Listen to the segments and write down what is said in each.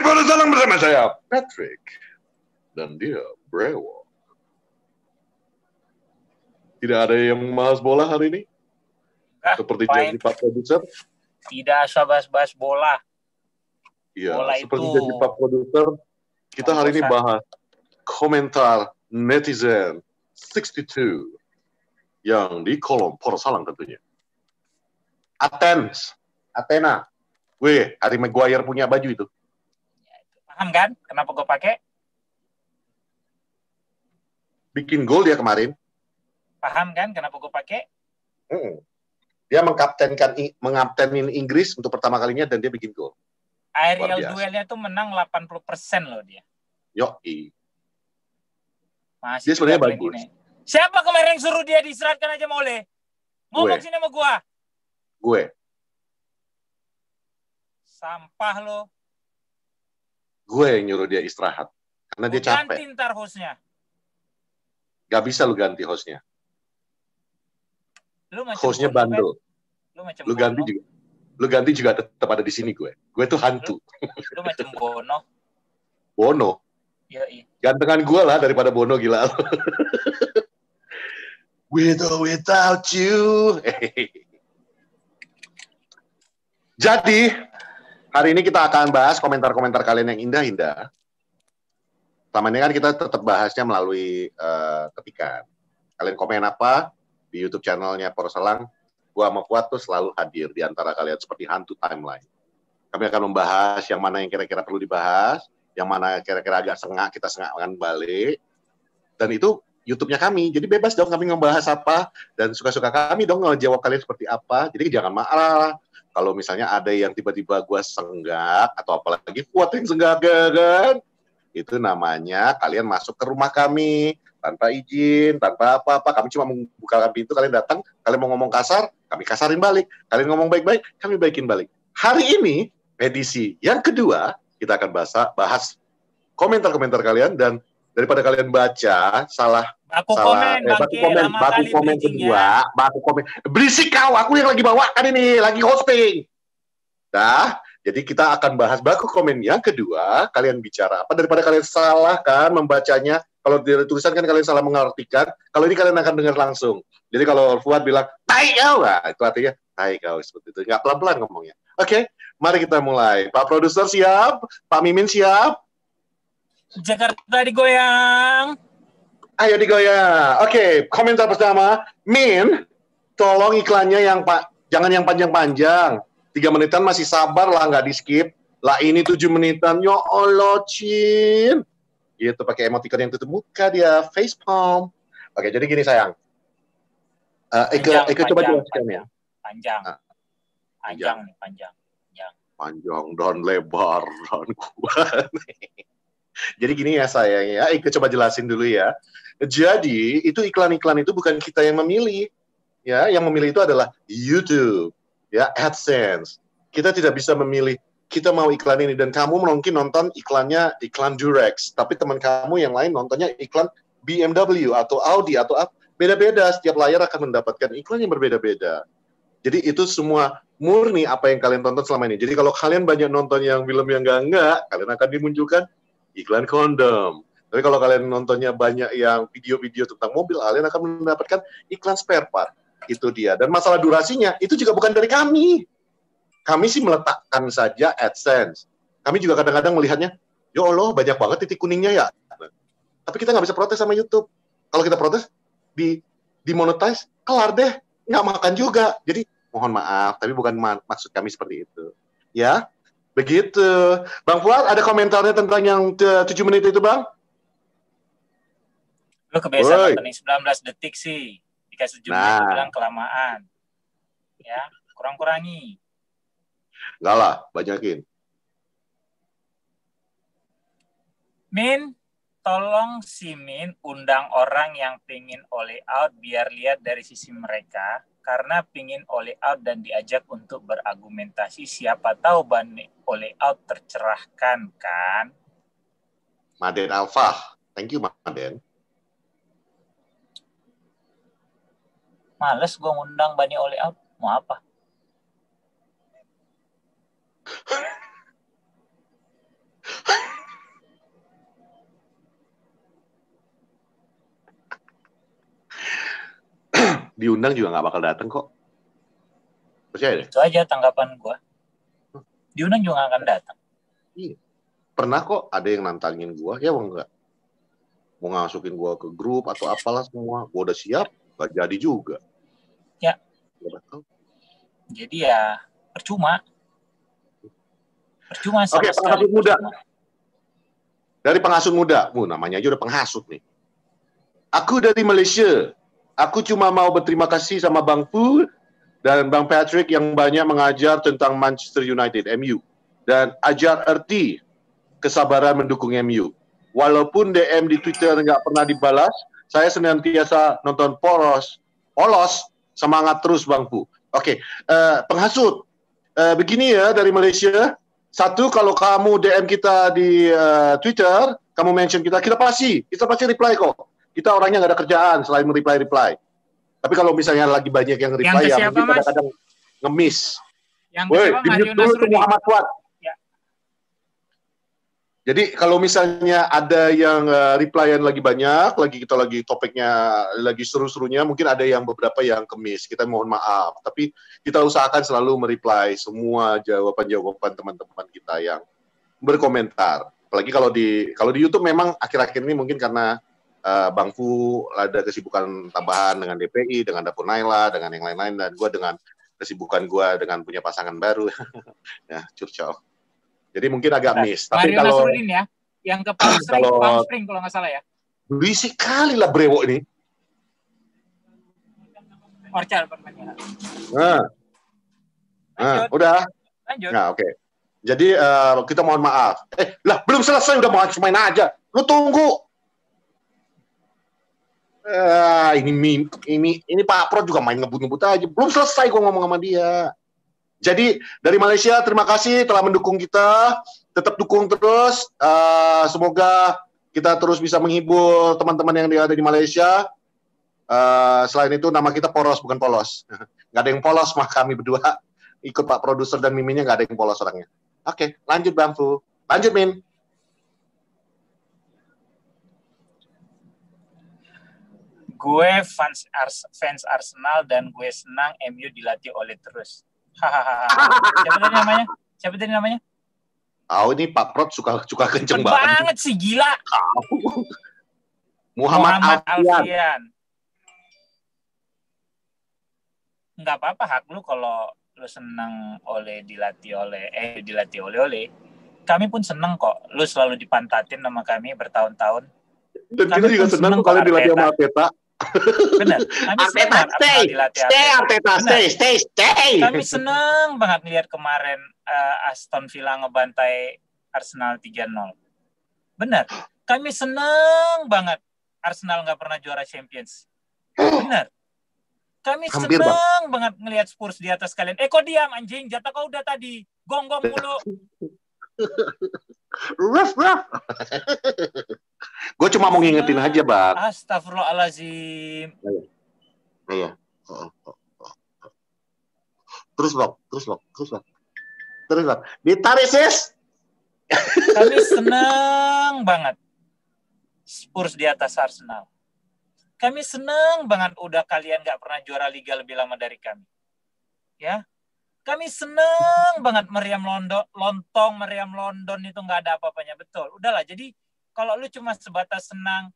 Pada salam bersama saya, Patrick. Dan dia, Brewo. Tidak ada yang bahas bola hari ini? Seperti janji Pak Produser? Tidak usah bahas bola. Iya, bola seperti itu janji Pak Produser, kita hari ini bahas komentar netizen 62 yang di kolom Porsalang tentunya. Athena. Weh, Harry Maguire punya baju itu. Paham kan kenapa gue pakai? Bikin gol dia kemarin. Paham kan kenapa gue pakai? Dia mengkaptenin Inggris untuk pertama kalinya dan dia bikin gol. Aerial duelnya tuh menang 80% loh dia. Yoi. Masih dia sebenarnya bagus. Ini. Siapa kemarin yang suruh dia diistirahatkan aja Mole? Ngomong sini sama gua. Gue. Sampah lo. Gue yang nyuruh dia istirahat. Karena dia capek. Ganti ntar hostnya. Gak bisa lu ganti hostnya. Hostnya bandel. Lu ganti juga. Lu ganti juga tetap ada di sini gue. Gue tuh hantu. Lu macam Bono. Bono? Yoi. Gantengan gue lah daripada Bono, gila. With or without you. Jadi, hari ini kita akan bahas komentar-komentar kalian yang indah-indah. Tamannya kan kita tetap bahasnya melalui ketikan. Kalian komen apa di YouTube channelnya Porsalang, gua sama Fuad tuh selalu hadir di antara kalian seperti hantu timeline. Kami akan membahas yang mana yang kira-kira perlu dibahas, yang mana kira-kira agak sengak, kita sengakkan balik. Dan itu YouTube-nya kami, jadi bebas dong kami ngebahas apa, dan suka-suka kami dong ngejawab kalian seperti apa. Jadi jangan marah kalau misalnya ada yang tiba-tiba gua senggak, atau apalagi Fuad yang senggak, kan? Itu namanya kalian masuk ke rumah kami tanpa izin, tanpa apa-apa. Kami cuma membukakan pintu, kalian datang, kalian mau ngomong kasar, kami kasarin balik. Kalian ngomong baik-baik, kami baikin balik. Hari ini, edisi yang kedua, kita akan bahas komentar-komentar kalian, dan daripada kalian baca baku komen kedua, baku komen. Berisik kau, aku yang lagi bawakan ini, lagi hosting. Dah. Jadi kita akan bahas baku komen yang kedua, kalian bicara apa, daripada kalian salah kan membacanya, kalau di tulisan kan kalian salah mengartikan, kalau ini kalian akan dengar langsung. Jadi kalau Fuad bilang, tai kau, nah, itu artinya, tai kau, seperti itu. Nggak pelan-pelan ngomongnya. Oke, mari kita mulai. Pak Produser siap? Pak Mimin siap? Jakarta digoyang. Ayo digoyang. Oke, komentar pertama, Min, tolong iklannya jangan yang panjang-panjang. 3 menitan masih sabar lah, nggak di skip. Lah ini 7 menitan, ya Allah, Cin. Gitu, pakai emoticon yang tutup muka dia, facepalm. Oke, jadi gini sayang. Eka coba jelaskan ya. Panjang. Panjang dan lebar dan kuat. Jadi gini ya sayang ya, Eka coba jelasin dulu ya. Jadi itu iklan-iklan itu bukan kita yang memilih. Ya, yang memilih itu adalah YouTube. Ya, AdSense. Kita tidak bisa memilih, kita mau iklan ini, dan kamu mungkin nonton iklannya iklan Durex, tapi teman kamu yang lain nontonnya iklan BMW atau Audi atau apa. Beda-beda, setiap layar akan mendapatkan iklan yang berbeda-beda. Jadi itu semua murni apa yang kalian tonton selama ini. Jadi kalau kalian banyak nonton yang film yang enggak, kalian akan dimunculkan iklan kondom. Tapi kalau kalian nontonnya banyak yang video-video tentang mobil, kalian akan mendapatkan iklan spare part. Itu dia. Dan masalah durasinya, itu juga bukan dari kami. Kami sih meletakkan saja AdSense. Kami juga kadang-kadang melihatnya, ya Allah, banyak banget titik kuningnya ya. Tapi kita nggak bisa protes sama YouTube. Kalau kita protes, dimonetize, kelar deh. Nggak makan juga. Jadi, mohon maaf, tapi bukan maksud kami seperti itu. Ya, begitu. Bang Fuad, ada komentarnya tentang yang 7 menit itu, Bang? Lu kebiasaan nonton 19 detik sih. Dikasih jumlah bilang kelamaan. Ya, kurang-kurangi. Enggak lah, banyakin. Min, tolong si Min undang orang yang pingin all out biar lihat dari sisi mereka. Karena pingin all out dan diajak untuk berargumentasi, siapa tahu Bani all out tercerahkan kan? Maden Alfa. Thank you, Maden. Males gue ngundang Bani all out. Mau apa? diundang juga nggak bakal datang kok. Percaya deh. Itu aja tanggapan gue. Diundang juga nggak akan datang. Iya. Pernah kok ada yang nantangin gue, ya enggak. Mau ngasukin gue ke grup atau apalah semua. Gue udah siap, gak jadi juga. Ya. Jadi ya percuma. Percuma sama sekali. Penghasut muda. Dari penghasut muda. Namanya aja udah penghasut nih. Aku dari Malaysia. Aku cuma mau berterima kasih sama Bang Fu dan Bang Patrick yang banyak mengajar tentang Manchester United, MU. Dan ajar erti kesabaran mendukung MU. Walaupun DM di Twitter nggak pernah dibalas, saya senantiasa nonton polos, semangat terus Bang Fu. Oke, penghasut. Begini ya dari Malaysia. Satu, kalau kamu DM kita di Twitter, kamu mention kita pasti reply kok. Kita orangnya nggak ada kerjaan selain reply. Tapi kalau misalnya lagi banyak yang reply, ya mungkin kadang-kadang nge-miss. Yang kesiapa Mario Nasruddin. Muhammad Fuad. Jadi kalau misalnya ada yang replyan lagi banyak, kita lagi topiknya lagi seru-serunya, mungkin ada yang beberapa yang kemis. Kita mohon maaf, tapi kita usahakan selalu mereply semua jawaban-jawaban teman-teman kita yang berkomentar. Apalagi kalau di YouTube memang akhir-akhir ini mungkin karena Bang Fu ada kesibukan tambahan dengan DPI, dengan Dapur Naila, dengan yang lain-lain, dan gue dengan kesibukan gue dengan punya pasangan baru, ya curcol. Jadi mungkin agak miss. Tapi Mario Nasruddin ya, yang ke Palm Spring kalau nggak salah ya. Berisik kali lah brewok ini. Orchard pertanyaan. Udah. Lanjut. Nah, oke. Jadi kita mohon maaf. Belum selesai udah mau main aja. Lu tunggu. Ini Pak Pro juga main ngebut-ngebut aja. Belum selesai gua ngomong sama dia. Jadi dari Malaysia terima kasih telah mendukung kita, tetap dukung terus. Semoga kita terus bisa menghibur teman-teman yang ada di Malaysia. Selain itu nama kita Poros bukan Polos. Nggak ada yang polos mah kami berdua. Ikut Pak Produser dan Miminnya nggak ada yang polos orangnya. Oke, lanjut Bang Fu. Lanjut Min. Gue fans Arsenal dan gue senang MU dilatih oleh terus. Siapa tadi namanya? Ini Pak Prot suka kenceng banget sih, gila. Muhammad Alfian. Nggak apa-apa, hak lu kalau lu senang dilatih oleh. Kami pun senang kok. Lu selalu dipantatin sama kami bertahun-tahun. Dan kita juga senang kalau dilatih sama Arteta. Benar. Arteta, stay. Kami senang banget lihat kemarin Aston Villa ngebantai Arsenal 3-0. Benar. Kami senang banget Arsenal nggak pernah juara Champions. Benar. Kami senang banget ngelihat Spurs di atas kalian. Kok diam anjing? Jatah kau udah tadi. Gonggong mulu. Ruff. Gue cuma mau ngingetin aja, Bang. Astagfirullahaladzim. Iya. Terus, Bang. Ditarik, sis. Kami senang banget Spurs di atas Arsenal. Kami senang banget udah kalian gak pernah juara liga lebih lama dari kami. Ya. Kami seneng banget Meriam London itu nggak ada apa-apanya, betul. Udahlah, jadi kalau lu cuma sebatas senang,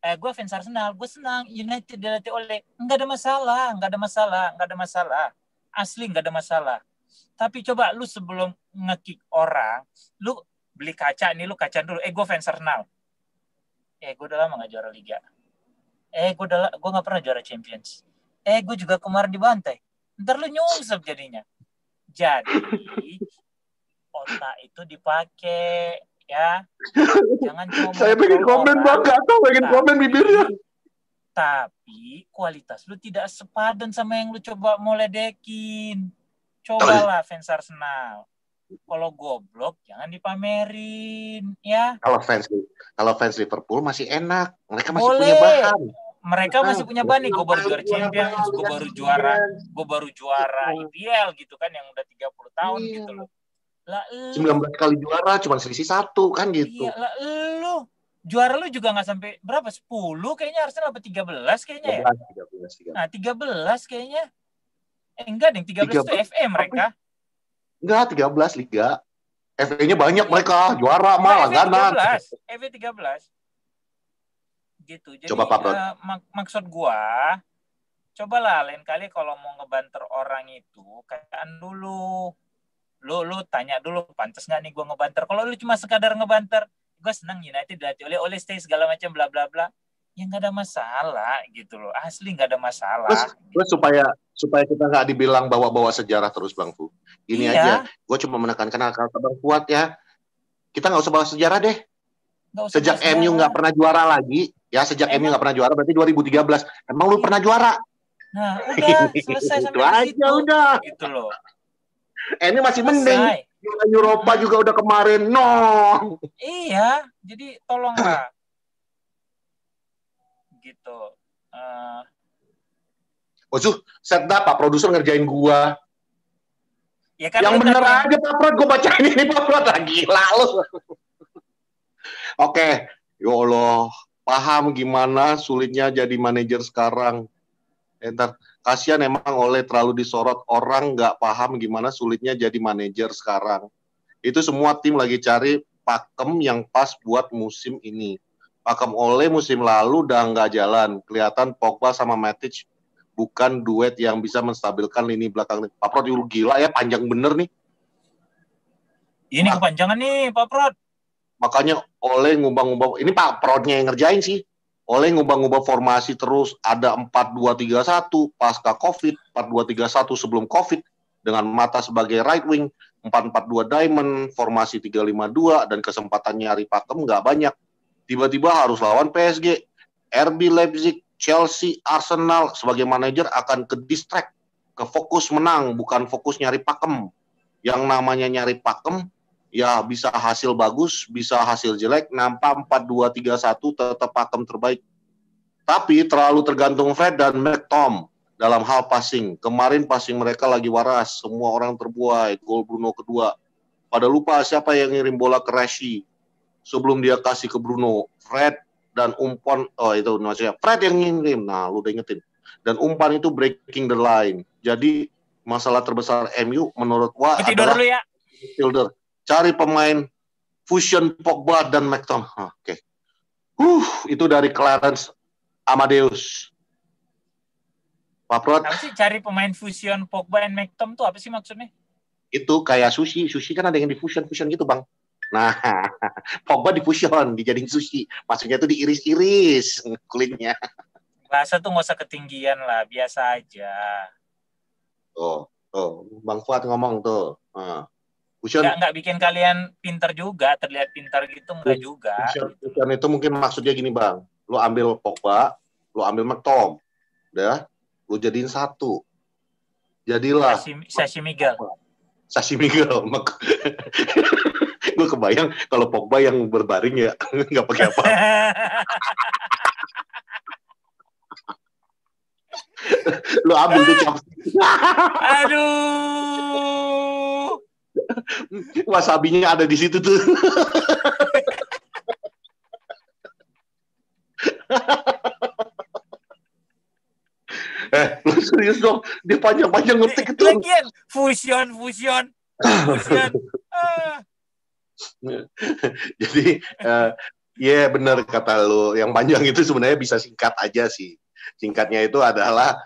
gue fans Arsenal, gue senang United dilatih oleh, nggak ada masalah. Asli nggak ada masalah. Tapi coba lu sebelum nge-kick orang, lu beli kaca nih, lu kaca dulu. Gue fans Arsenal. Gue udah lama nggak juara liga. Gue nggak pernah juara Champions. Gue juga kemarin dibantai. Ntar lu nyungsep jadinya. Jadi otak itu dipakai ya. Jangan cuma saya pengen komen Bang, nggak tahu pengen komen bibirnya. Tapi kualitas lu tidak sepadan sama yang lu coba mau ledekin. Cobalah fans Arsenal. Kalau goblok jangan dipamerin ya. Kalau fans Liverpool masih enak. Mereka masih punya bahan. Mereka masih punya bahan nih, gue baru juara Champions, gue baru juara IPL gitu kan, yang udah 30 tahun gitu loh. 19 kali juara, cuma selisih 1 kan gitu. Iya, lu juara lu juga nggak sampai berapa? 10 kayaknya Arsenal, apa 13 kayaknya ya? 13. Nah, 13 kayaknya. Enggak, deng, 13 itu FA mereka. Enggak, 13 Liga. FA-nya banyak Iya. mereka, juara mah langganan. FA 13. Gitu. Jadi Coba Pak Prod. maksud gua, cobalah lain kali kalau mau ngebanter orang itu, kayaan dulu. Lu tanya dulu, pantas nggak nih gua ngebanter. Kalau lu cuma sekadar ngebanter, gua senang United dilatih oleh stay segala macam bla bla bla, ya nggak ada masalah gitu loh. Asli nggak ada masalah. Terus supaya kita nggak dibilang bawa-bawa sejarah terus Bang Fu. Ini aja, gue cuma menekankan kata Bang Fuad ya. Kita nggak usah bawa sejarah deh. Sejak MU nggak pernah juara lagi, ya sejak MU nggak pernah juara berarti 2013. Emang lu pernah juara? Nah, udah selesai sampai situ. Aja udah. Gitu loh. Ini masih mending. Eropa juga udah kemarin. No. Iya, jadi tolonglah. Gitu. Set dah Pak produser ngerjain gua. Ya, kan yang bener aja Pak Prod, gua bacain ini Pak Prod lagi. Lalu. Oke, ya Allah, paham gimana sulitnya jadi manajer sekarang. Entar kasihan emang oleh terlalu disorot, orang nggak paham gimana sulitnya jadi manajer sekarang. Itu semua tim lagi cari pakem yang pas buat musim ini. Pakem Ole musim lalu udah nggak jalan. Kelihatan Pogba sama Matic bukan duet yang bisa menstabilkan lini belakang. Pak Prod, gila ya, panjang bener nih. Ini kepanjangan nih Pak Prod. Makanya Ole ngubah-ngubah, ini Pak Prodnya yang ngerjain sih. Ole ngubah-ngubah formasi terus, ada 4-2-3-1 pasca COVID, 4-2-3-1 sebelum COVID, dengan Mata sebagai right wing, 4-4-2 diamond, formasi 3-5-2, dan kesempatan nyari pakem nggak banyak. Tiba-tiba harus lawan PSG, RB Leipzig, Chelsea, Arsenal, sebagai manajer akan ke distract, ke fokus menang, bukan fokus nyari pakem. Yang namanya nyari pakem, ya bisa hasil bagus, bisa hasil jelek, nampak 4-2-3-1 tetap pakem terbaik. Tapi terlalu tergantung Fred dan McTom dalam hal passing. Kemarin passing mereka lagi waras, semua orang terbuai, gol Bruno kedua. Pada lupa siapa yang ngirim bola ke Rashi sebelum dia kasih ke Bruno. Fred dan umpan, itu maksudnya Fred yang ngirim, nah lu udah ingetin. Dan umpan itu breaking the line. Jadi masalah terbesar MU menurut gua adalah midfielder. Cari pemain fusion Pogba dan McTom. Oke. Itu dari Clarence Amadeus. Pak Prod. Apa sih cari pemain fusion Pogba dan McTom tuh apa sih maksudnya? Itu kayak sushi. Sushi kan ada yang di fusion gitu, Bang. Nah, Pogba di fusion, dijadiin sushi. Maksudnya itu diiris-iris kulitnya. Bahasa tuh nggak usah ketinggian lah, biasa aja. Tuh, Bang Fuad ngomong tuh. Nggak bikin kalian pintar juga, terlihat pintar gitu nggak juga. Fusion itu mungkin maksudnya gini Bang, lu ambil Pogba, lu ambil McTom, udah, lu jadiin satu, jadilah Sashi Miguel. Gue kebayang kalau Pogba yang berbaring ya nggak pakai apa. Lu ambil tuh chopstick. Aduh. Wasabinya ada di situ tuh. Lu serius dong? Dia panjang-panjang ngetik itu. Lagian fusion. Jadi, ya benar kata lu. Yang panjang itu sebenarnya bisa singkat aja sih. Singkatnya itu adalah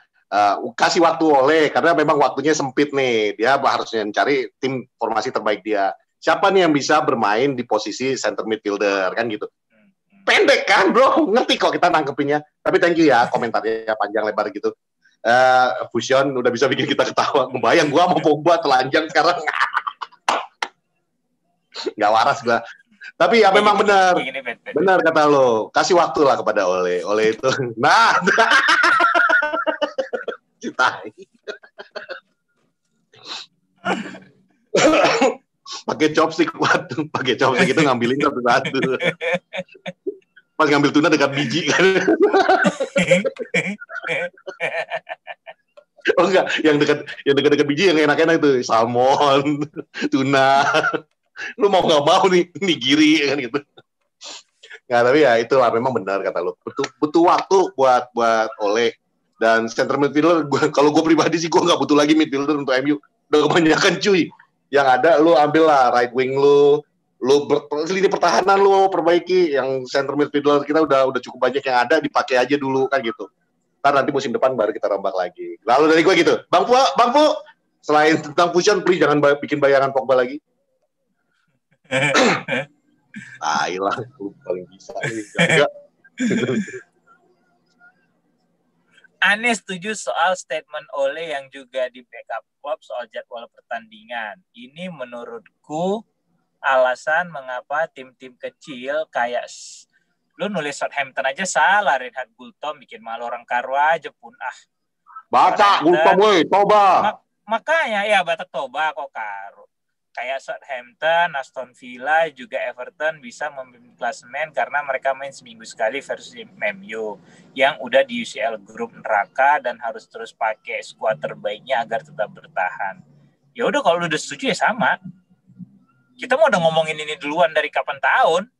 kasih waktu Ole, karena memang waktunya sempit nih. Dia harusnya mencari tim formasi terbaik dia. Siapa nih yang bisa bermain di posisi center midfielder, kan gitu. Pendek kan bro, ngerti kok kita nangkepinnya. Tapi thank you ya komentarnya panjang lebar gitu. Fusion udah bisa bikin kita ketawa. Ngebayang gua mau Pogba telanjang sekarang. Nggak waras gua. Tapi ya memang benar. Benar kata lo. Kasih waktu lah kepada Ole. Ole itu. Nah. Pakai chopstick itu ngambilin satu-satu. Pas ngambil tuna dekat biji kan. Oh enggak, yang dekat biji yang enak-enak itu salmon, tuna. Lu mau nggak mau nih nigiri kan gitu. Nggak, tapi ya itu memang benar kata lu. Butuh waktu buat Ole. Dan center midfielder, kalau gue pribadi sih gue nggak butuh lagi midfielder untuk MU. Udah kebanyakan cuy. Yang ada lu ambil lah right wing lu lini pertahanan lu perbaiki. Yang center midfielder kita udah cukup banyak yang ada, dipakai aja dulu kan gitu. Ntar nanti musim depan baru kita rombak lagi. Lalu dari gue gitu, Bang Pu, selain tentang fusion, please jangan bikin bayangan Pogba lagi. Lah, lu paling bisa nih, enggak. Ane setuju soal statement Ole yang juga di backup Klopp soal jadwal pertandingan. Ini menurutku alasan mengapa tim-tim kecil kayak lu nulis Southampton aja salah, Reinhard Gultom bikin malu orang Karo aja pun Baca Gultom woi, toba. Makanya ya Batak toba kok Karo. Kayak Southampton, Aston Villa, juga Everton bisa memimpin klasemen karena mereka main seminggu sekali versus MU yang udah di UCL grup neraka dan harus terus pakai skuad terbaiknya agar tetap bertahan. Ya udah kalau lu udah setuju ya sama. Kita mau udah ngomongin ini duluan dari kapan tahun.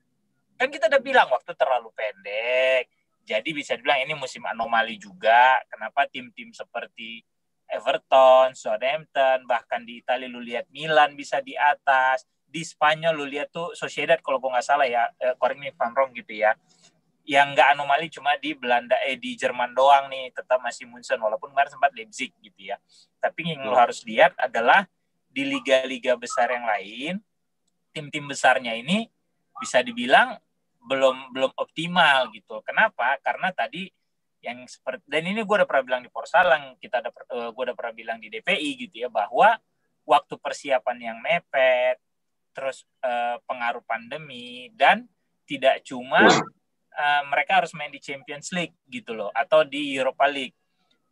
Kan kita udah bilang waktu terlalu pendek. Jadi bisa dibilang ini musim anomali juga. Kenapa tim-tim seperti Everton, Southampton, bahkan di Italia lu lihat Milan bisa di atas, di Spanyol lu lihat tuh Sociedad kalau gue nggak salah ya, correct me if I'm wrong gitu ya, yang nggak anomali cuma di Belanda, di Jerman doang nih, tetap masih Munchen walaupun kemarin sempat Leipzig gitu ya. Tapi yang lu harus lihat adalah di liga-liga besar yang lain, tim-tim besarnya ini bisa dibilang belum optimal gitu. Kenapa? Karena tadi yang seperti, dan ini gue udah pernah bilang di Porsalang, gue udah pernah bilang di DPI gitu ya, bahwa waktu persiapan yang mepet, terus pengaruh pandemi, dan tidak cuma mereka harus main di Champions League gitu loh, atau di Europa League,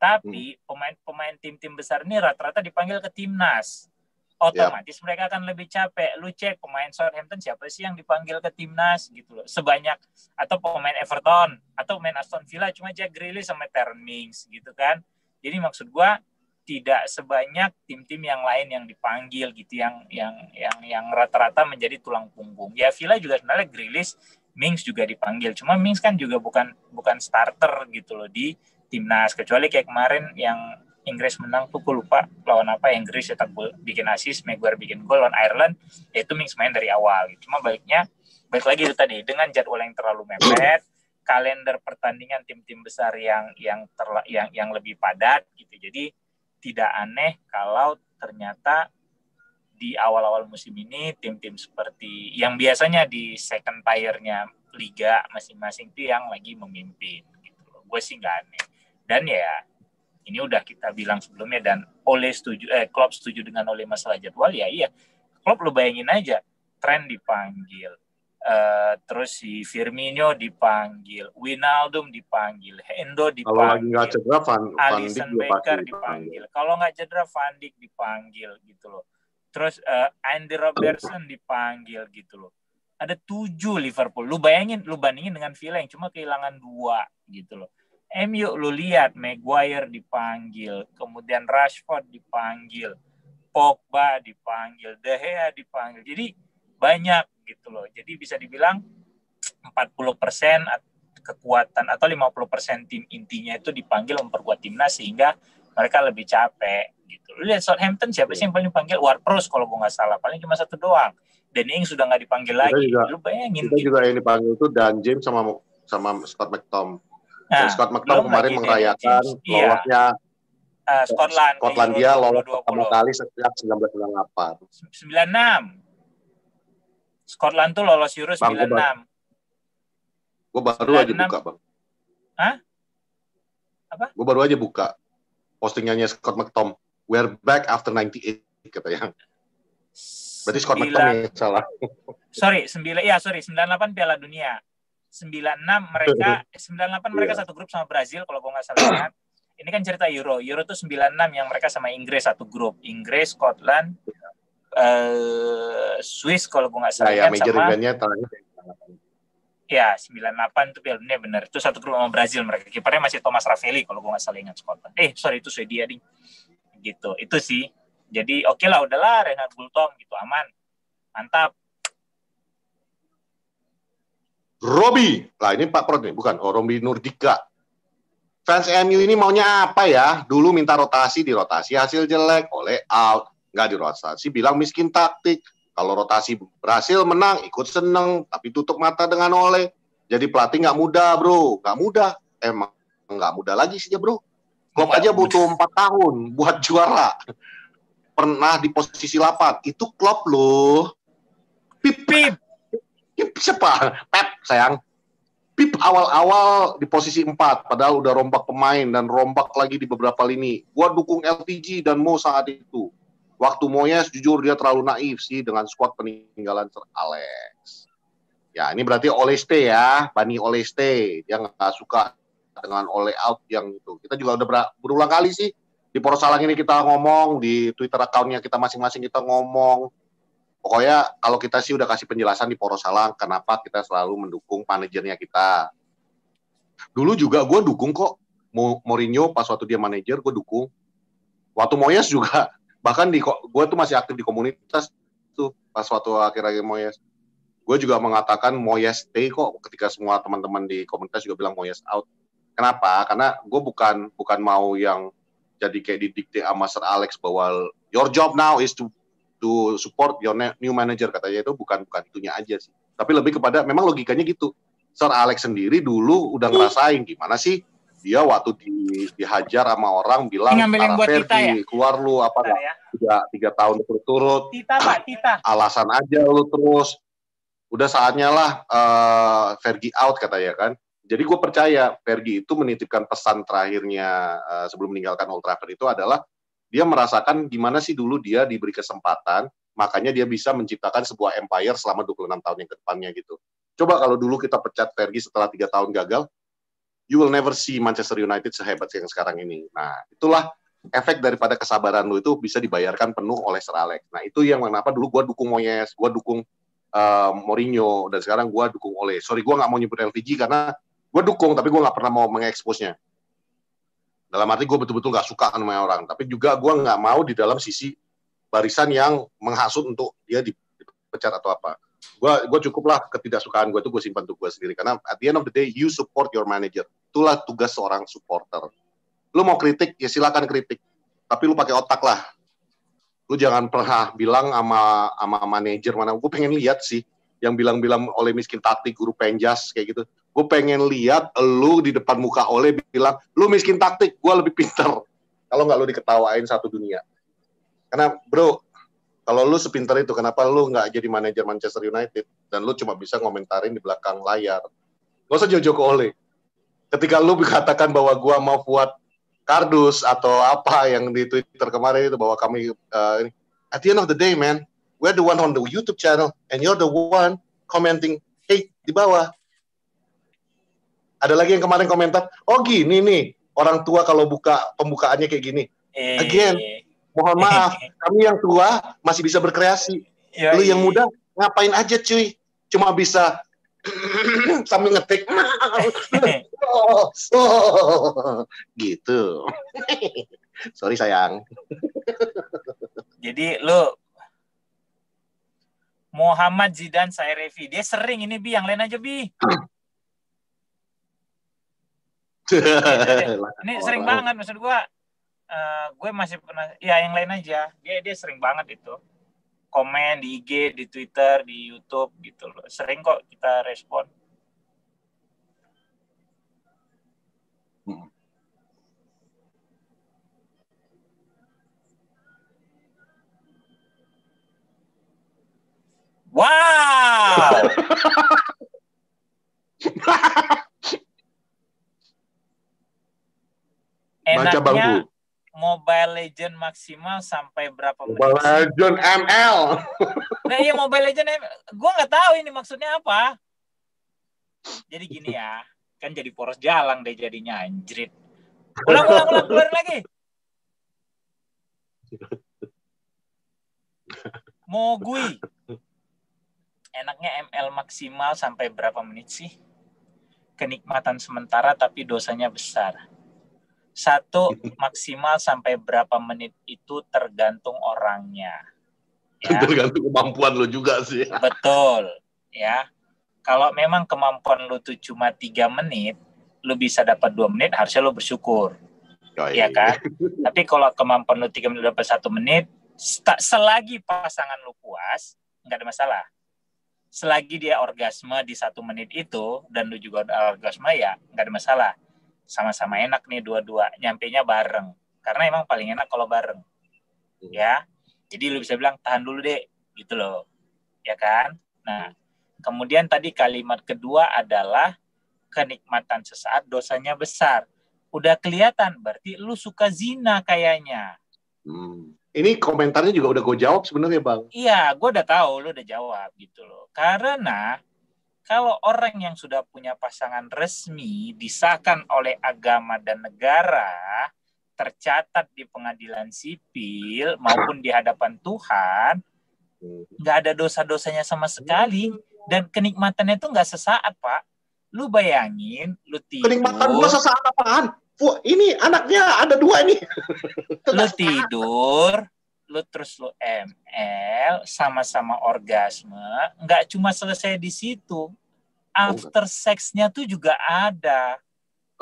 tapi pemain tim-tim besar ini rata-rata dipanggil ke timnas. Otomatis mereka akan lebih capek. Lu cek pemain Southampton siapa sih yang dipanggil ke timnas gitu loh. Sebanyak, atau pemain Everton atau pemain Aston Villa cuma Jack Grealish sama Tyrone Mings gitu kan. Jadi maksud gua tidak sebanyak tim-tim yang lain yang dipanggil gitu, yang rata-rata menjadi tulang punggung. Ya Villa juga sebenarnya Grealish, Mings juga dipanggil. Cuma Mings kan juga bukan starter gitu loh di timnas, kecuali kayak kemarin yang Inggris menang tuh, gue lupa lawan apa, Inggris cetak gol, bikin assist, Maguire bikin gol lawan Ireland, itu Mings main dari awal. Cuma balik lagi itu tadi, dengan jadwal yang terlalu mepet, kalender pertandingan tim-tim besar yang lebih padat gitu. Jadi tidak aneh kalau ternyata di awal-awal musim ini tim-tim seperti yang biasanya di second tier-nya liga masing-masing itu yang lagi memimpin gitu. Gue sih nggak aneh. Dan ya ini udah kita bilang sebelumnya, dan Klopp setuju dengan Ole masalah jadwal, ya iya. Klopp lu bayangin aja, Trent dipanggil, terus si Firmino dipanggil, Wijnaldum dipanggil, Hendo dipanggil, kalau lagi nggak cedera, Alisson Becker dipanggil, kalau nggak cedera Van Dijk dipanggil gitu loh. Terus Andy Robertson dipanggil gitu loh. Ada 7 Liverpool. Lu bandingin dengan Villa yang cuma kehilangan 2 gitu loh. MU lu lihat Maguire dipanggil, kemudian Rashford dipanggil, Pogba dipanggil, De Gea dipanggil. Jadi banyak gitu loh. Jadi bisa dibilang 40% kekuatan atau 50% tim intinya itu dipanggil memperkuat timnas sehingga mereka lebih capek gitu. Lu lihat Southampton siapa sih yang paling dipanggil? Ward-Prowse kalau gue nggak salah, paling cuma 1 doang. Dan Ings sudah nggak dipanggil lagi. Lu bayangin kita gitu. juga yang dipanggil itu Dan James sama Scott McTominay. Dan Scott McTominay kemarin merayakan lolosnya Skotlandia lolos pertama kali sejak 1998. 96. Scotland tuh lolos Euro 96. Gue baru aja buka, Bang. Hah? Apa? Gue baru aja buka postingannya Scott McTominay. We're back after 98 katanya. Berarti Scott McTominay salah. Sorry, 98 Piala Dunia. 96 mereka satu grup sama Brazil kalau gue nggak salah ingat. Ini kan cerita Euro. Euro tuh 96 yang mereka sama Inggris satu grup. Inggris, Scotland, Swiss kalau gue nggak salah ingat, major event-nya terakhir. Ya, 98 itu Piala Dunia benar. Itu satu grup sama Brazil mereka. Kipernya masih Thomas Ravelli kalau gue nggak salah ingat Scotland. Itu Swedia ding. Gitu. Itu sih. Jadi oke lah, udahlah Reinhard Gultom gitu, aman. Mantap. Robi. Lah ini Pak Prot nih, bukan. Oh, Robi Nurdika. Fans MU ini maunya apa ya? Dulu minta rotasi, dirotasi hasil jelek, oleh out. Nggak dirotasi, bilang miskin taktik. Kalau rotasi berhasil menang, ikut seneng. Tapi tutup mata dengan oleh. Jadi pelatih nggak mudah, bro. Nggak mudah. Emang nggak mudah lagi sih ya, bro. Klopp aja butuh 4 tahun buat juara. Pernah di posisi 8. Itu Klopp loh. Pip. Siapa? Pep, sayang. Pip awal-awal di posisi 4, padahal udah rombak pemain dan rombak lagi di beberapa lini. Gua dukung LTG dan Mo saat itu. Waktu Moyes jujur dia terlalu naif sih dengan skuad peninggalan Sir Alex. Ya, ini berarti Oleste ya, Bani Oleste. Dia nggak suka dengan Ole out yang itu. Kita juga udah berulang kali sih di Poros Salang ini kita ngomong, di Twitter account-nya kita masing-masing kita ngomong. Pokoknya kalau kita sih udah kasih penjelasan di Poros Salang kenapa kita selalu mendukung manajernya kita. Dulu juga gue dukung kok Mourinho pas waktu dia manajer, gue dukung. Waktu Moyes juga, bahkan gue tuh masih aktif di komunitas tuh pas waktu akhir-akhir Moyes. Gue juga mengatakan Moyes stay kok ketika semua teman-teman di komunitas juga bilang Moyes out. Kenapa? Karena gue bukan mau yang jadi kayak didikte sama Sir Alex bahwa your job now is to support your new manager, katanya itu bukan itunya aja sih. Tapi lebih kepada memang logikanya gitu. Sir Alex sendiri dulu udah ngerasain gimana sih dia waktu dihajar sama orang bilang Tara Fergie, ya? Keluar lu apa ya? 3 tahun berturut-turut. Tita. Alasan aja lu terus. Udah saatnya lah Fergie out katanya kan. Jadi gue percaya Fergie itu menitipkan pesan terakhirnya sebelum meninggalkan Old Trafford itu adalah dia merasakan gimana sih dulu dia diberi kesempatan, makanya dia bisa menciptakan sebuah empire selama 26 tahun yang ke depannya gitu. Coba kalau dulu kita pecat Fergie setelah 3 tahun gagal, you will never see Manchester United sehebat yang sekarang ini. Nah, itulah efek daripada kesabaran lu itu bisa dibayarkan penuh oleh Sir Alex. Nah, itu yang kenapa dulu gue dukung Moyes, gue dukung Mourinho, dan sekarang gue dukung Ole. Sorry, gue nggak mau nyebut LTG karena gue dukung, tapi gue nggak pernah mau mengeksposnya. Dalam arti gue betul-betul gak suka sama orang, tapi juga gue gak mau di dalam sisi barisan yang menghasut untuk dia dipecat atau apa. Gue cukuplah ketidaksukaan gue itu gue simpan untuk gue sendiri, karena at the end of the day you support your manager. Itulah tugas seorang supporter. Lu mau kritik ya silakan kritik, tapi lu pakai otak lah. Lu jangan pernah bilang sama manajer mana. Gue pengen lihat sih yang bilang-bilang oleh miskin taktik guru penjas kayak gitu. Gue pengen lihat lu di depan muka Ole bilang, lu miskin taktik, gue lebih pintar. Kalau nggak lu diketawain satu dunia. Karena bro, kalau lu sepintar itu, kenapa lu nggak jadi manajer Manchester United dan lu cuma bisa ngomentarin di belakang layar? Gak usah jauh-jauh ke Ole. Ketika lu dikatakan bahwa gue mau buat kardus atau apa yang di Twitter kemarin itu bahwa kami at the end of the day man, we're the one on the YouTube channel and you're the one commenting hate di bawah. Ada lagi yang kemarin komentar, oh gini nih, orang tua kalau buka pembukaannya kayak gini. Again, mohon maaf, kami yang tua masih bisa berkreasi. Lu yang muda, ngapain aja cuy? Cuma bisa sambil ngetik. Gitu. Sorry sayang. Jadi lu Muhammad Zidane Sairevi, dia sering ini Bi, yang lain aja Bi. Ini sering banget, maksud gue masih pernah, ya yang lain aja, dia sering banget itu komen di IG, di Twitter, di YouTube gitu loh, sering kok kita respon. Wow. Enaknya Mobile Legend maksimal sampai berapa menit? Mobile Legend ML. Nah iya Mobile Legend ML. Gue nggak tahu ini maksudnya apa. Jadi gini ya, kan jadi poros jalang deh jadinya anjrit. Ulang keluarin lagi. Mogui. Enaknya ML maksimal sampai berapa menit sih? Kenikmatan sementara tapi dosanya besar. 1 maksimal sampai berapa menit itu tergantung orangnya. Ya. Tergantung kemampuan lo juga sih. Betul, ya. Kalau memang kemampuan lu tuh cuma 3 menit, lu bisa dapat 2 menit, harusnya lu bersyukur. Iya kan? Tapi kalau kemampuan lu 3 menit dapat 1 menit, selagi pasangan lu puas, nggak ada masalah. Selagi dia orgasme di 1 menit itu, dan lu juga orgasme, ya nggak ada masalah. Sama-sama enak nih dua-dua, nyampenya bareng. Karena emang paling enak kalau bareng. Ya, jadi lu bisa bilang, tahan dulu deh, gitu loh. Ya kan? Nah, kemudian tadi kalimat kedua adalah kenikmatan sesaat, dosanya besar. Udah kelihatan, berarti lu suka zina kayaknya. Ini komentarnya juga udah gue jawab sebenarnya, Bang. Iya, gue udah tahu, lu udah jawab gitu loh. Karena kalau orang yang sudah punya pasangan resmi, disahkan oleh agama dan negara, tercatat di pengadilan sipil maupun di hadapan Tuhan, nggak ada dosa-dosanya sama sekali, dan kenikmatannya itu nggak sesaat, Pak. Lu bayangin, lu tidur. Kenikmatan gue sesaat apaan? Ini anaknya ada 2 nih. Lu tidur, lu terus lu ML, sama-sama orgasme, nggak cuma selesai di situ. After sex-nya tuh juga ada.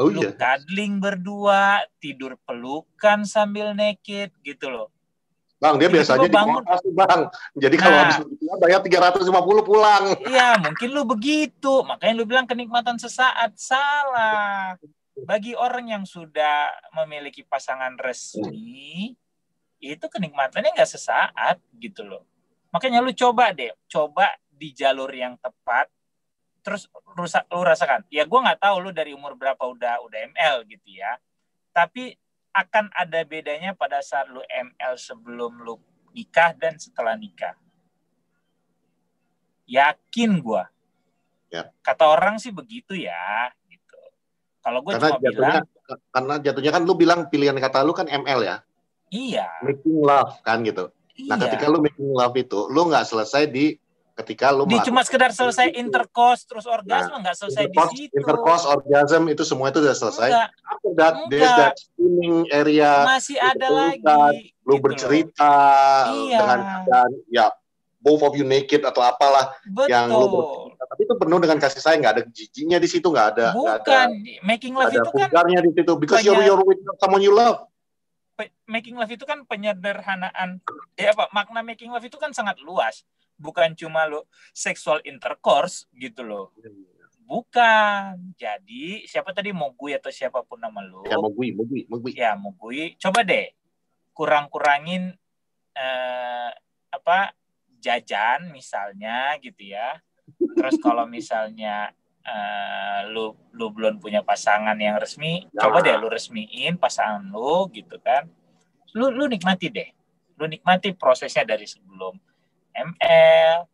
Lu cuddling berdua, tidur pelukan sambil naked, gitu loh. Bang, dia biasanya bangun, di kota sih, Bang. Jadi kalau habis bayar 350 pulang. Iya, mungkin lu begitu. Makanya lu bilang kenikmatan sesaat. Salah. Bagi orang yang sudah memiliki pasangan resmi, itu kenikmatannya nggak sesaat gitu loh. Makanya lu coba di jalur yang tepat, terus lu rasakan. Ya gue nggak tahu lu dari umur berapa udah ML gitu ya. Tapi akan ada bedanya pada saat lu ML sebelum lu nikah dan setelah nikah. Yakin gue. Ya. Kata orang sih begitu ya. Gitu. Kalau gue cuma bilang. Karena jatuhnya kan lu bilang pilihan kata lu kan ML ya. Iya. Making love kan gitu. Iya. Nah ketika lu making love itu, lu nggak selesai ketika lu cuma sekedar selesai intercourse terus orgasme, nggak selesai di situ. Intercourse, orgasm itu semua itu udah selesai. Enggak. After that, there's that steaming area. Masih ada lagi. Lu gitu bercerita dengan keadaan, ya both of you naked atau apalah. Betul. Yang lu bercerita. Tapi itu penuh dengan kasih sayang, nggak ada jijinya di situ, nggak ada. Bukan. Making love itu kan. Ada di situ, because you're with someone you love. Making love itu kan penyederhanaan. Makna making love itu kan sangat luas. Bukan cuma lo sexual intercourse gitu loh. Bukan. Jadi siapa tadi, Mogui atau siapapun nama lo? Ya Mogui. Ya Mogui. Coba deh kurang-kurangin jajan misalnya gitu ya. Terus kalau misalnya lu belum punya pasangan yang resmi, coba deh lu resmiin pasangan lu gitu kan. Lu nikmati deh. Lu nikmati prosesnya dari sebelum ML,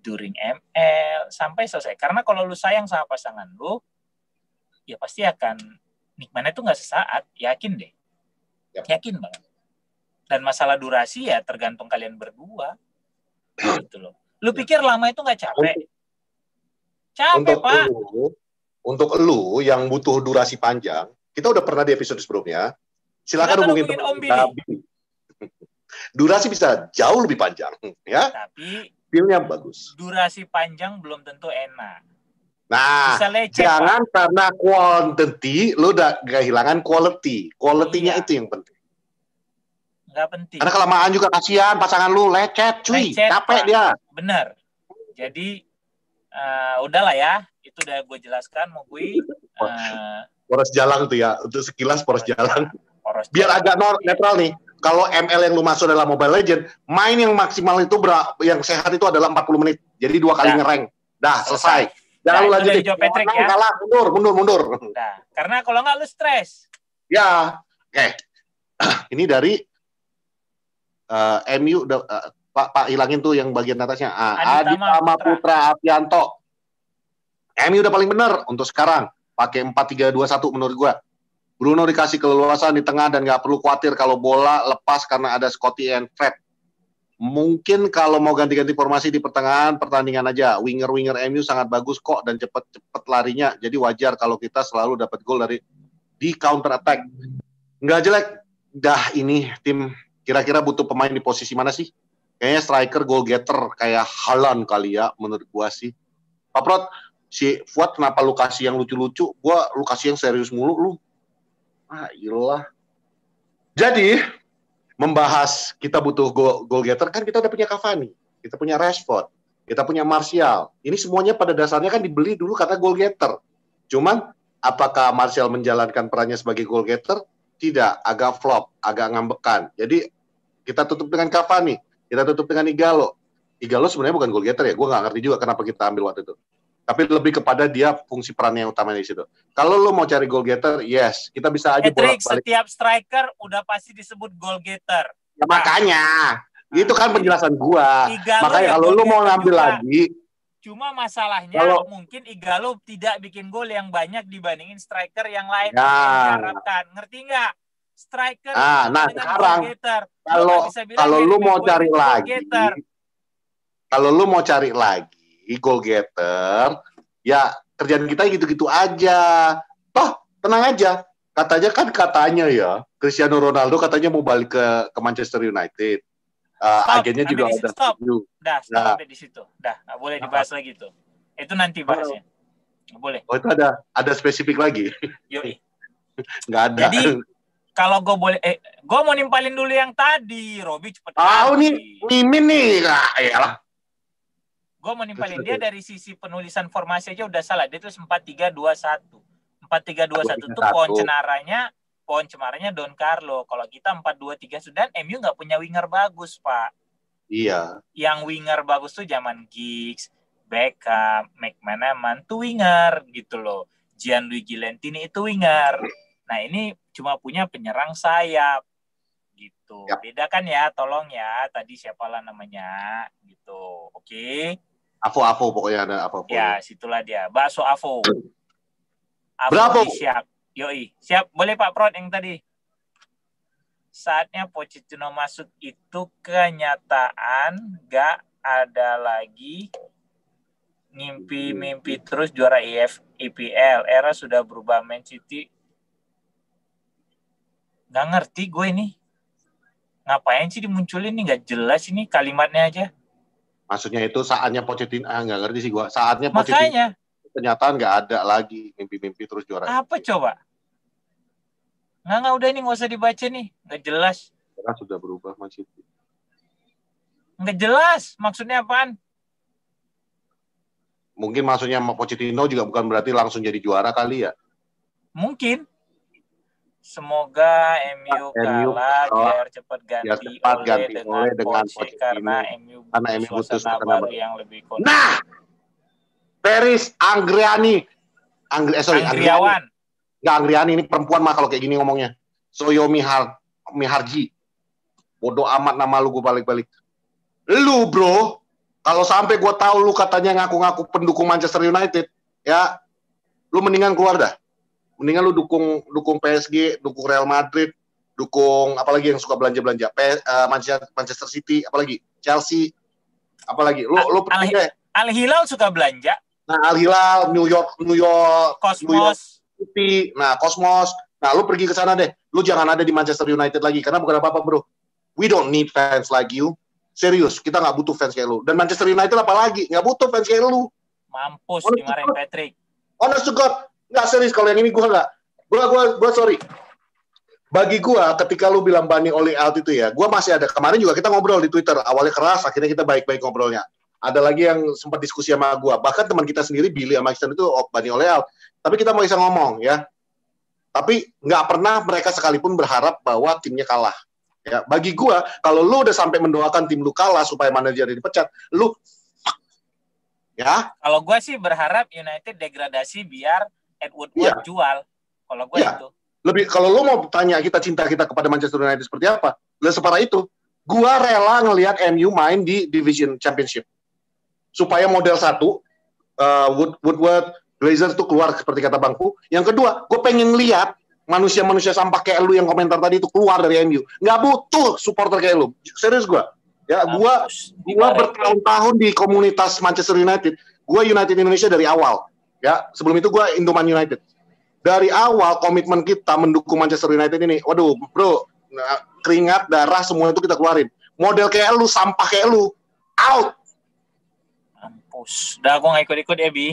during ML, sampai selesai. Karena kalau lu sayang sama pasangan lu, ya pasti akan nikmatnya itu nggak sesaat. Yakin deh. Yakin banget. Dan masalah durasi ya tergantung kalian berdua. Gitu loh. Lu pikir lama itu nggak capek? Capek, Pak. Untuk lu yang butuh durasi panjang, kita udah pernah di episode sebelumnya. Silakan hubungin Om Billy. Durasi bisa jauh lebih panjang, ya. Tapi feel-nya bagus. Durasi panjang belum tentu enak. Nah, jangan karena quantity lu udah kehilangan quality. Quality-nya itu yang penting. Nggak penting. Karena kelamaan juga kasihan pasangan lu lecet, cuy. Capek dia. Bener. Jadi udahlah ya. Itu udah gue jelaskan, mau gue. Poros jalan tuh ya. Untuk sekilas poros jalan. Biar agak netral nih. Kalau ML yang lu masuk dalam Mobile Legend, main yang maksimal itu yang sehat itu adalah 40 menit. Jadi 2 kali ngerank. Dah, selesai. Jangan lu lanjutin. Ya. Kalah, mundur. Nah, karena kalau nggak lu stres. Ya. Oke. Ini dari MU Pak hilangin tuh yang bagian atasnya. Aditama Putra Apianto. MU udah paling benar untuk sekarang. Pakai 4-3-2-1 menurut gua. Bruno dikasih keleluasan di tengah dan nggak perlu khawatir kalau bola lepas karena ada Scotty and Fred. Mungkin kalau mau ganti-ganti formasi di pertengahan pertandingan aja. Winger-winger MU sangat bagus kok dan cepet larinya. Jadi wajar kalau kita selalu dapat gol di counter attack. Nggak jelek. Dah ini tim kira-kira butuh pemain di posisi mana sih? Kayaknya striker, goal getter kayak Haaland kali ya menurut gua sih. Pak Prot, si Fuad kenapa lu kasih yang lucu-lucu, lu kasih yang serius mulu lu. Iyalah. Jadi membahas kita butuh goal getter, kan kita udah punya Cavani, kita punya Rashford, kita punya Martial. Ini semuanya pada dasarnya kan dibeli dulu karena goal getter. Cuman apakah Martial menjalankan perannya sebagai goal getter? Tidak, agak flop, agak ngambekan. Jadi kita tutup dengan Cavani, kita tutup dengan Ighalo. Ighalo sebenarnya bukan goal getter ya, gue nggak ngerti juga kenapa kita ambil waktu itu. Tapi lebih kepada dia fungsi perannya yang utama di situ. Kalau lo mau cari goal getter, yes, kita bisa aja bolak-balik. Setiap striker udah pasti disebut goal getter. Ya makanya, itu kan penjelasan gua. Makanya kalau lo mau ngambil lagi, cuma masalahnya mungkin Ighalo tidak bikin gol yang banyak dibandingin striker yang lain yang diharapkan. Ngerti nggak? Striker nah sekarang kalau lu mau cari lagi, kalau lu mau cari lagi goal getter, ya kerjaan kita gitu-gitu aja. Toh tenang aja, katanya ya Cristiano Ronaldo katanya mau balik ke Manchester United. Agennya juga udah setuju. Sampai di situ. Nggak boleh dibahas lagi tuh. Itu nanti bahasnya. Nggak boleh. Oh itu ada spesifik lagi. Yoi. Nggak ada. Jadi kalau gue boleh, gue mau nimpalin dulu yang tadi, Robi cepet. Nih, Mimin nih, iyalah. Gue mau nimpalin dia dari sisi penulisan formasi aja udah salah. Dia tulis 4-3-2-1. 4-3-2-1 itu pohon cemaranya Don Carlo. Kalau kita 4-2-3 sudah, MU nggak punya winger bagus, Pak. Iya. Yang winger bagus tuh zaman Giggs, Beckham, McManaman tuh winger gitu loh. Gianluigi Lentini itu winger. Nah ini cuma punya penyerang sayap gitu. Yap. Bedakan ya, tolong ya. Tadi siapalah namanya gitu. Oke. Avo pokoknya ada Avo. Ya, situlah dia. Bakso Avo. Bravo. Siap. Yoi. Siap. Boleh Pak Prod yang tadi. Saatnya Pochettino masuk itu kenyataan, gak ada lagi mimpi terus juara EPL. Era sudah berubah. Man City nggak ngerti gue ini. Ngapain sih dimunculin nih? Nggak jelas ini kalimatnya aja. Maksudnya itu saatnya Pochettino, nggak ngerti sih gue. Saatnya Pochettino. Makanya. Kenyataan nggak ada lagi mimpi-mimpi terus juara. Apa coba? Nggak udah ini nggak usah dibaca nih. Nggak jelas. Karena sudah berubah Man City. Nggak jelas. Maksudnya apaan? Mungkin maksudnya Pochettino juga bukan berarti langsung jadi juara kali ya. Mungkin. Semoga MU kalah biar cepat ganti oleh dengan Poche karena MU butuh suasana baru yang lebih kondusif. Nah, Peris Anggriani. Anggriawan. Nggak Anggriani, ini perempuan mah kalau kayak gini ngomongnya. Soyo Miharji. Bodoh amat nama lu gue balik-balik. Lu bro, kalau sampai gue tahu lu katanya ngaku-ngaku pendukung Manchester United, ya lu mendingan keluar dah. Mendingan lu dukung PSG, dukung Real Madrid, dukung apalagi yang suka belanja-belanja, Manchester City, apalagi Chelsea, apalagi lu Al Hilal suka belanja. Nah, Al Hilal, New York Cosmos City, nah Cosmos. Nah, lu pergi ke sana deh. Lu jangan ada di Manchester United lagi karena bukan apa-apa, bro. We don't need fans like you. Serius, kita nggak butuh fans kayak lu. Dan Manchester United apalagi nggak butuh fans kayak lu. Mampus dimarahin Patrick. Honest to God. Nggak serius, kalau yang ini gue nggak. Gue sorry. Bagi gue, ketika lu bilang Bani Oli out itu ya, gue masih ada. Kemarin juga kita ngobrol di Twitter. Awalnya keras, akhirnya kita baik-baik ngobrolnya. Ada lagi yang sempat diskusi sama gue. Bahkan teman kita sendiri, Billy sama Extend itu Bani Oli out. Tapi kita mau bisa ngomong ya. Tapi nggak pernah mereka sekalipun berharap bahwa timnya kalah. Ya, bagi gue, kalau lu udah sampai mendoakan tim lu kalah supaya manajer dipecat, lu ya. Kalau gue sih berharap United degradasi biar Edward jual. Kalau gue itu. Lebih kalau lo mau tanya cinta kita kepada Manchester United seperti apa? Lo separah itu. Gua rela ngelihat MU main di Division Championship. Supaya model satu Woodward, Glazer tuh keluar seperti kata Bangku. Yang kedua, gue pengen lihat manusia-manusia sampah kayak lu yang komentar tadi itu keluar dari MU. Nggak butuh supporter kayak lu. Serius gue. Ya, gua bertahun-tahun di komunitas Manchester United. Gua United Indonesia dari awal. Ya, sebelum itu gue Indoman United. Dari awal komitmen kita mendukung Manchester United ini, waduh bro, keringat, darah, semua itu kita keluarin. Model kayak lu, sampah kayak lu, out. Mampus. Udah, gue gak ikut-ikut ya, Bi.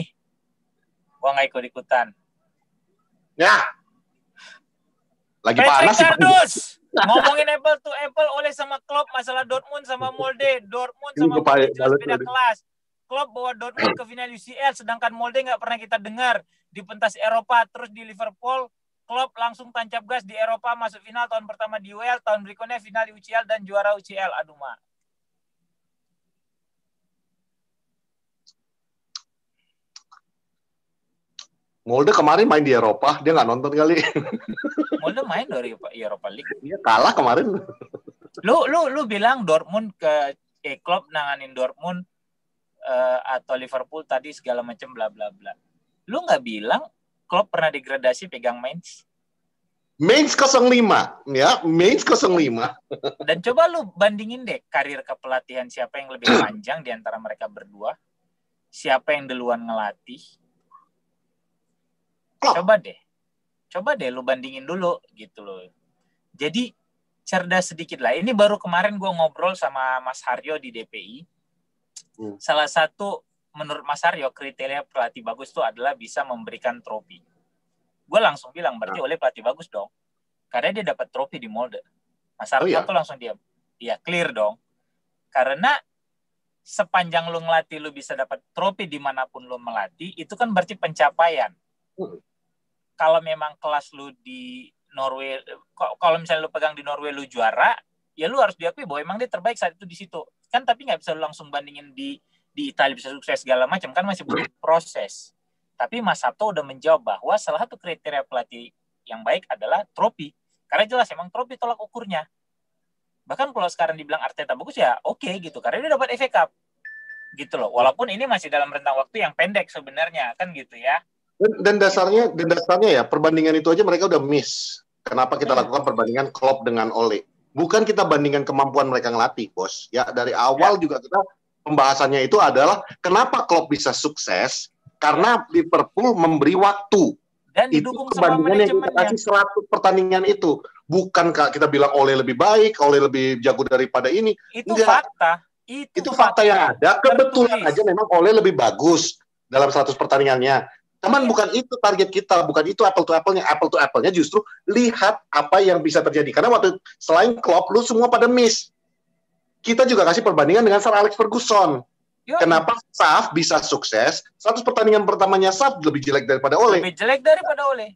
Gua nggak ikut-ikutan. Ya. Lagi Patrick panas sih. Kardus. Ngomongin apple to apple oleh sama Klopp masalah Dortmund sama Molde. Dortmund sama Molde jelas beda kelas. Klopp bawa Dortmund ke final UCL, sedangkan Molde nggak pernah kita dengar di pentas Eropa. Terus di Liverpool, Klopp langsung tancap gas di Eropa, masuk final tahun pertama di UEL, tahun berikutnya final UCL dan juara UCL. Aduh, Mak. Molde kemarin main di Eropa, dia nggak nonton kali. Molde main dari Eropa League. Dia kalah kemarin. Lu bilang Dortmund Klopp nanganin Dortmund atau Liverpool tadi segala macam bla bla bla. Lu nggak bilang Klopp pernah degradasi pegang Mainz? Mainz 05, ya, Mainz 05. Dan coba lu bandingin deh karir kepelatihan siapa yang lebih panjang di antara mereka berdua. Siapa yang duluan ngelatih? Coba deh lu bandingin dulu gitu loh. Jadi cerdas sedikit lah. Ini baru kemarin gue ngobrol sama Mas Haryo di DPI. Salah satu menurut Mas Haryo kriteria pelatih bagus itu adalah bisa memberikan trofi. Gue langsung bilang berarti oleh pelatih bagus dong. Karena dia dapat trofi di Molde. Mas Haryo tuh langsung diam. Iya, clear dong. Karena sepanjang lu ngelatih lu bisa dapat trofi dimanapun lu melatih, itu kan berarti pencapaian. Kalau memang kelas lu di Norway, kalau misalnya lu pegang di Norway lu juara, ya lu harus diakui bahwa emang dia terbaik saat itu di situ. Kan tapi nggak bisa lu langsung bandingin di Italia bisa sukses segala macam, kan masih butuh proses. Tapi Mas Sabto udah menjawab bahwa salah satu kriteria pelatih yang baik adalah trofi. Karena jelas emang trofi tolak ukurnya. Bahkan kalau sekarang dibilang Arteta bagus ya oke gitu, karena dia dapat FA Cup. Gitu loh. Walaupun ini masih dalam rentang waktu yang pendek sebenarnya, kan gitu ya. Dan dasarnya ya perbandingan itu aja mereka udah miss. Kenapa kita lakukan perbandingan Klopp dengan Ole? Bukan kita bandingkan kemampuan mereka ngelatih, bos. Ya dari awal juga kita pembahasannya itu adalah kenapa Klopp bisa sukses karena Liverpool memberi waktu. Dan didukung sama manajemennya. Yang kita kasih 100 pertandingan itu. Bukan kita bilang Ole lebih baik, Ole lebih jago daripada ini. Itu fakta. Itu fakta yang ada. Kebetulan aja memang Ole lebih bagus dalam 100 pertandingannya. Cuman bukan itu target kita, bukan itu apple to apple-nya justru lihat apa yang bisa terjadi. Karena waktu selain Klopp, lu semua pada miss. Kita juga kasih perbandingan dengan Sir Alex Ferguson. Kenapa Saf bisa sukses? 100 pertandingan pertamanya Saf lebih jelek daripada Ole. Lebih jelek daripada Ole.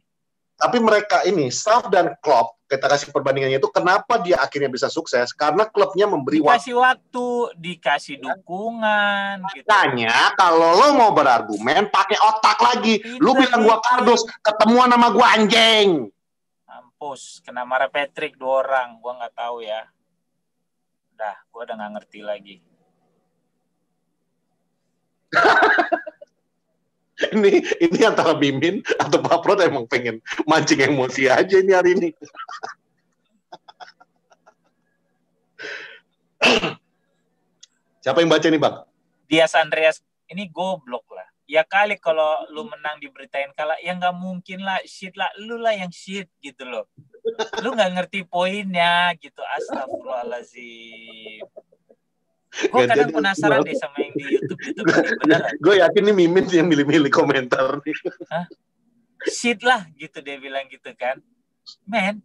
Tapi mereka ini, Saf dan Klopp, kita kasih perbandingannya itu, kenapa dia akhirnya bisa sukses? Karena klubnya memberi waktu, dikasih dukungan. Makanya, gitu. Kalau lo mau berargumen, pakai otak lagi. Lu bilang gua kardus, ketemuan sama gua anjing. Mampus, kena marah Patrick 2 orang, gua nggak tahu ya. Gua udah nggak ngerti lagi. ini antara Mimin atau Pak Prot emang pengen mancing emosi aja ini hari ini. Siapa yang baca nih, Bang? Dias Andreas, ini goblok lah. Ya kali kalau lu menang diberitain kalah, ya nggak mungkin lah, shit lah, lu lah yang shit gitu loh. Lu nggak ngerti poinnya gitu, astagfirullahaladzim. Gue kadang penasaran deh sama yang di YouTube beneran. Gue yakin nih Mimin sih yang milih-milih komentar nih. Hah? Shit lah gitu dia bilang gitu kan. Men,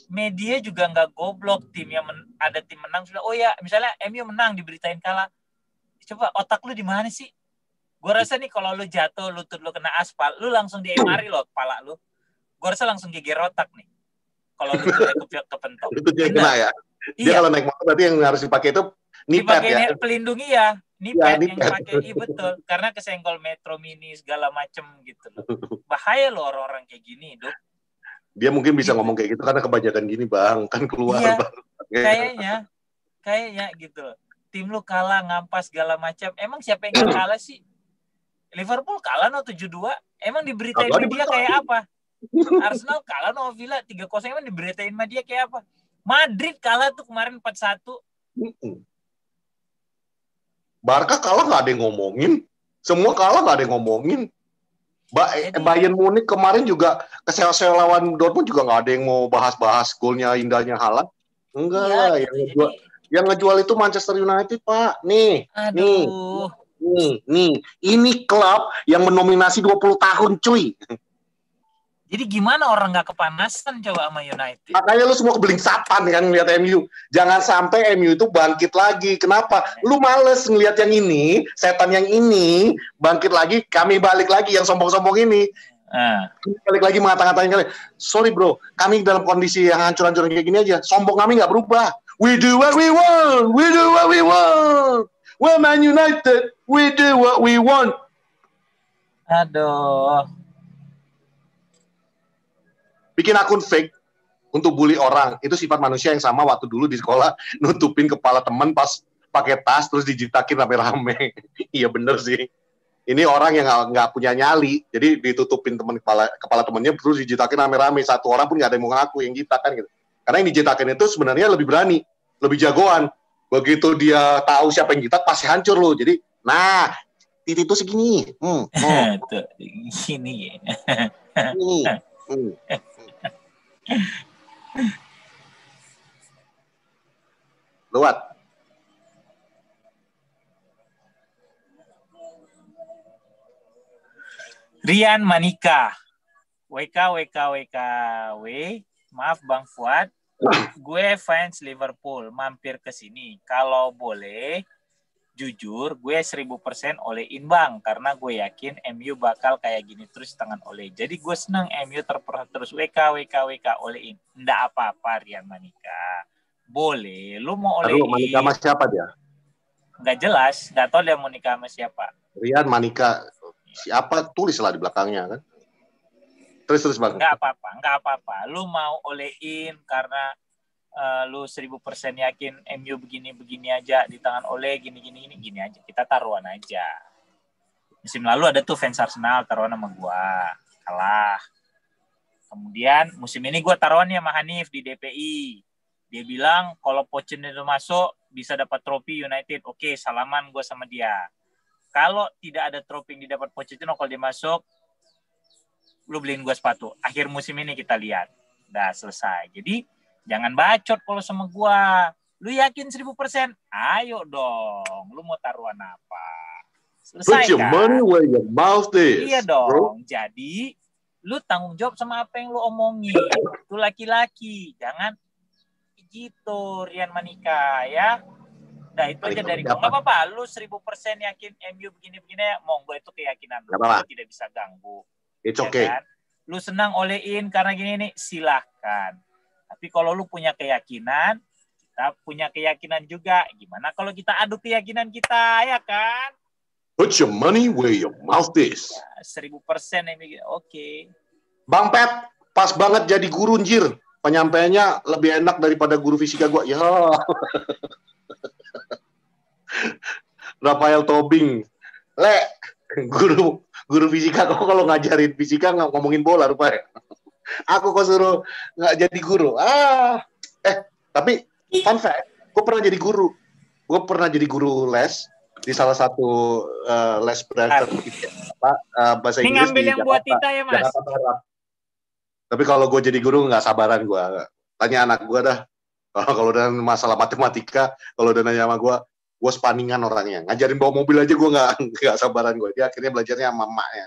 media juga nggak goblok. Ada tim menang sudah. Oh ya, misalnya MU menang diberitain kalah. Coba otak lu di mana sih? Gue rasa nih kalau lu jatuh, lutut lu kena aspal, lu langsung di MRI loh kepala lu. Gue rasa langsung geger otak nih. Kalau lututnya kepentok. Lututnya kena ya. Dia kalau naik motor berarti yang harus dipakai itu dipakai pelindung iya, nipet yang dipakai betul, karena kesenggol Metro Mini segala macem gitu loh. Bahaya loh orang-orang kayak gini, Dok. Dia mungkin bisa ngomong kayak gitu karena kebanyakan gini, Bang, kan keluar. Iya, Bang. Kayaknya gitu. Tim lu kalah ngampas segala macam. Emang siapa yang kalah sih? Liverpool kalah no 7-2. Emang diberitain media kayak apa? Arsenal kalah no Villa 3-0, emang diberitain media kayak apa? Madrid kalah tuh kemarin 4-1. Barca kalah nggak ada yang ngomongin. Semua kalah nggak ada yang ngomongin. Bayern Munich kemarin juga kesel-sel lawan Dortmund juga nggak ada yang mau bahas-bahas golnya indahnya Haaland. Enggak lah. Gitu. Yang ngejual itu Manchester United, Pak. Nih. Aduh. Nih, ini klub yang mendominasi 20 tahun, cuy. Jadi gimana orang nggak kepanasan coba sama United? Makanya lu semua keblingsatan kan ngeliat MU. Jangan sampai MU itu bangkit lagi. Kenapa? Lu males ngeliat yang ini, setan yang ini, bangkit lagi, kami balik lagi yang sombong-sombong ini. Balik lagi mengata-ngatain kalian. Sorry bro, kami dalam kondisi yang hancur-hancur kayak gini aja. Sombong kami nggak berubah. We do what we want. We do what we want. We're Man United. We do what we want. Aduh. Bikin akun fake untuk bully orang. Itu sifat manusia yang sama waktu dulu di sekolah nutupin kepala teman pas pakai tas terus dijitakin rame-rame. Iya bener sih. Ini orang yang nggak punya nyali, jadi ditutupin kepala temennya terus dijitakin rame-rame. Satu orang pun nggak ada yang mau ngaku yang jitakan gitu. Karena yang dijitakin itu sebenarnya lebih berani, lebih jagoan. Begitu dia tahu siapa yang jitak pasti hancur loh. Jadi, nah titik itu segini. Tuh, gini. Lewat. Rian Manika. WKWKWKW. Maaf Bang Fuad. Gue fans Liverpool. Mampir ke sini. Kalau boleh, jujur, gue 1000% all-in Bang. Karena gue yakin MU bakal kayak gini terus tangan oleh. Jadi gue seneng MU terus WKWKWK all-in. Nggak apa-apa Rian Manika. Boleh, lu mau all-in. Aduh, Manika sama siapa dia? Nggak jelas, nggak tahu dia mau nikah sama siapa. Rian Manika. Siapa? Tulislah di belakangnya kan. Terus Bang. Nggak apa-apa. Lu mau all-in karena lu 1000% yakin MU begini aja di tangan Ole gini aja, kita taruhan aja. Musim lalu ada tuh fans Arsenal taruhan sama gua, kalah. Kemudian musim ini gua taruhan sama Hanif di DPI. Dia bilang kalau Pochettino masuk bisa dapat trofi United. Oke, salaman gua sama dia. Kalau tidak ada trofi yang didapat Pochettino kalau dia masuk, lu beliin gua sepatu. Akhir musim ini kita lihat. Udah selesai. Jadi jangan bacot kalau sama gua. Lu yakin 1000%? Ayo dong. Lu mau taruhan apa? Selesai Put your kan? money where your mouth is. Iya dong. Bro. Jadi, lu tanggung jawab sama apa yang lu omongin. Lu laki-laki. Jangan gitu, Rian Manika ya. Nah, itu aja dari gua. Gak apa-apa. Lu 1000% yakin MU begini-begini. Monggo itu keyakinan lu. Lu tidak bisa ganggu. It's okay. Ya kan? Lu senang all-in karena gini nih, silahkan. Tapi kalau lu punya keyakinan, kita punya keyakinan juga. Gimana kalau kita adu keyakinan kita, ya kan? Put your money where your mouth is. Ya, 1000% ini, oke. Bang Pep, pas banget jadi guru, anjir. Penyampaiannya lebih enak daripada guru fisika gua. Ya. Rafael Tobing. Guru fisika kok kalau ngajarin fisika ngomongin bola rupanya. Aku kok suruh nggak jadi guru. Tapi fun fact, gue pernah jadi guru. Gue pernah jadi guru les di salah satu les bahasa Inggris. Ini ngambil yang buat Tita ya Mas. Tapi kalau gue jadi guru nggak sabaran gue. Tanya anak gue dah. Kalau udah masalah matematika, kalau udah nanya sama gue spaningan orangnya. Ngajarin bawa mobil aja gue nggak sabaran gue. Dia akhirnya belajarnya sama emaknya.